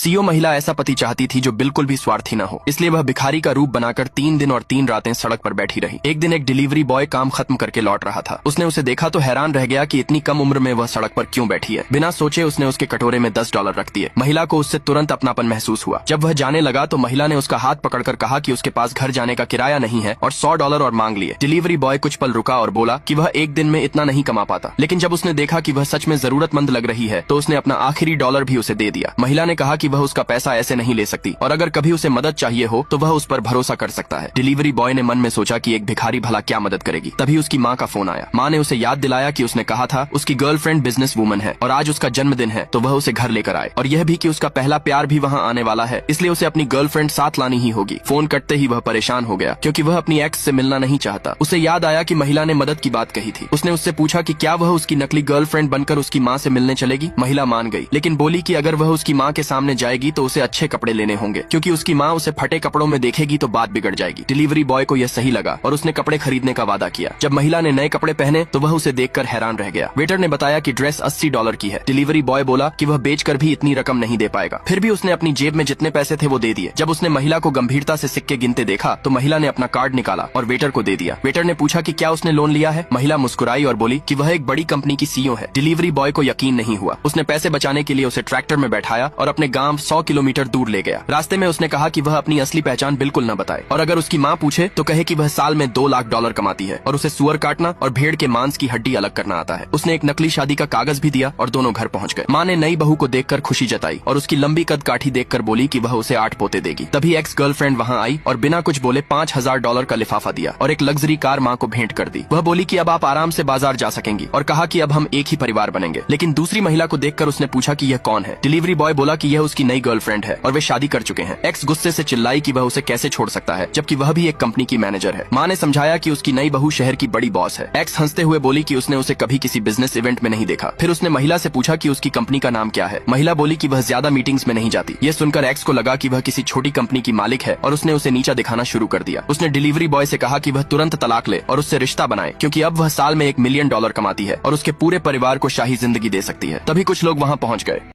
CO महिला ऐसा पति चाहती थी जो बिल्कुल भी स्वार्थी न हो, इसलिए वह भिखारी का रूप बनाकर 3 दिन और 3 रातें सड़क पर बैठी रही। एक दिन एक डिलीवरी बॉय काम खत्म करके लौट रहा था। उसने उसे देखा तो हैरान रह गया कि इतनी कम उम्र में वह सड़क पर क्यों बैठी है। बिना सोचे उसने उसके कटोरे में $10 रख दिए। महिला को उससे तुरंत अपनापन महसूस हुआ। जब वह जाने लगा तो महिला ने उसका हाथ पकड़कर कहा कि उसके पास घर जाने का किराया नहीं है और $100 और मांग लिए। डिलीवरी बॉय कुछ पल रुका और बोला कि वह एक दिन में इतना नहीं कमा पाता, लेकिन जब उसने देखा कि वह सच में जरूरतमंद लग रही है तो उसने अपना आखिरी डॉलर भी उसे दे दिया। महिला ने कहा कि वह उसका पैसा ऐसे नहीं ले सकती और अगर कभी उसे मदद चाहिए हो तो वह उस पर भरोसा कर सकता है। डिलीवरी बॉय ने मन में सोचा कि एक भिखारी भला क्या मदद करेगी। तभी उसकी माँ का फोन आया। माँ ने उसे याद दिलाया कि उसने कहा था उसकी गर्लफ्रेंड बिजनेस वूमन है और आज उसका जन्मदिन है, तो वह उसे घर लेकर आए, और यह भी कि उसका पहला प्यार भी वहाँ आने वाला है, इसलिए उसे अपनी गर्लफ्रेंड साथ लानी ही होगी। फोन कटते ही वह परेशान हो गया क्योंकि वह अपनी एक्स से मिलना नहीं चाहता। उसे याद आया कि महिला ने मदद की बात कही थी। उसने उससे पूछा कि क्या वह उसकी नकली गर्लफ्रेंड बनकर उसकी माँ से मिलने चलेगी। महिला मान गई, लेकिन बोली कि अगर वह उसकी माँ के सामने जाएगी तो उसे अच्छे कपड़े लेने होंगे क्योंकि उसकी माँ उसे फटे कपड़ों में देखेगी तो बात बिगड़ जाएगी। डिलीवरी बॉय को यह सही लगा और उसने कपड़े खरीदने का वादा किया। जब महिला ने नए कपड़े पहने तो वह उसे देखकर हैरान रह गया। वेटर ने बताया कि ड्रेस $80 की है। डिलीवरी बॉय बोला कि वह बेचकर भी इतनी रकम नहीं दे पाएगा। फिर भी उसने अपनी जेब में जितने पैसे थे वो दे दिए। जब उसने महिला को गंभीरता से सिक्के गिनते देखा तो महिला ने अपना कार्ड निकाला और वेटर को दे दिया। वेटर ने पूछा कि क्या उसने लोन लिया है। महिला मुस्कुराई और बोली कि वह एक बड़ी कंपनी की सीईओ है। डिलीवरी बॉय को यकीन नहीं हुआ। उसने पैसे बचाने के लिए उसे ट्रैक्टर में बैठाया और अपने गांव 100 किलोमीटर दूर ले गया। रास्ते में उसने कहा कि वह अपनी असली पहचान बिल्कुल न बताए और अगर उसकी माँ पूछे तो कहे कि वह साल में $2 लाख कमाती है और उसे सुअर काटना और भेड़ के मांस की हड्डी अलग करना आता है। उसने एक नकली शादी का कागज भी दिया और दोनों घर पहुंच गए। माँ ने नई बहू को देखकर खुशी जताई और उसकी लंबी कद काठी देखकर बोली कि वह उसे 8 पोते देगी। तभी एक्स गर्लफ्रेंड वहाँ आई और बिना कुछ बोले $5000 का लिफाफा दिया और एक लग्जरी कार माँ को भेंट कर दी। वह बोली कि अब आप आराम से बाजार जा सकेंगी और कहा कि अब हम एक ही परिवार बनेंगे। लेकिन दूसरी महिला को देखकर उसने पूछा कि यह कौन है। डिलीवरी बॉय बोला कि यह उसकी नई गर्लफ्रेंड है और वे शादी कर चुके हैं। एक्स गुस्से से चिल्लाई कि वह उसे कैसे छोड़ सकता है जबकि वह भी एक कंपनी की मैनेजर है। माँ ने समझाया कि उसकी नई बहू शहर की बड़ी बॉस है। एक्स हंसते हुए बोली कि उसने उसे कभी किसी बिजनेस इवेंट में नहीं देखा। फिर उसने महिला से पूछा कि उसकी कंपनी का नाम क्या है। महिला बोली कि वह ज्यादा मीटिंग्स में नहीं जाती। ये सुनकर एक्स को लगा कि वह किसी छोटी कंपनी की मालिक है और उसने उसे नीचा दिखाना शुरू कर दिया। उसने डिलीवरी बॉय से कहा कि वह तुरंत तलाक ले और उससे रिश्ता बनाए क्योंकि अब वह साल में $1 मिलियन कमाती है और उसके पूरे परिवार को शाही जिंदगी दे सकती है। तभी कुछ लोग वहाँ पहुँच गए।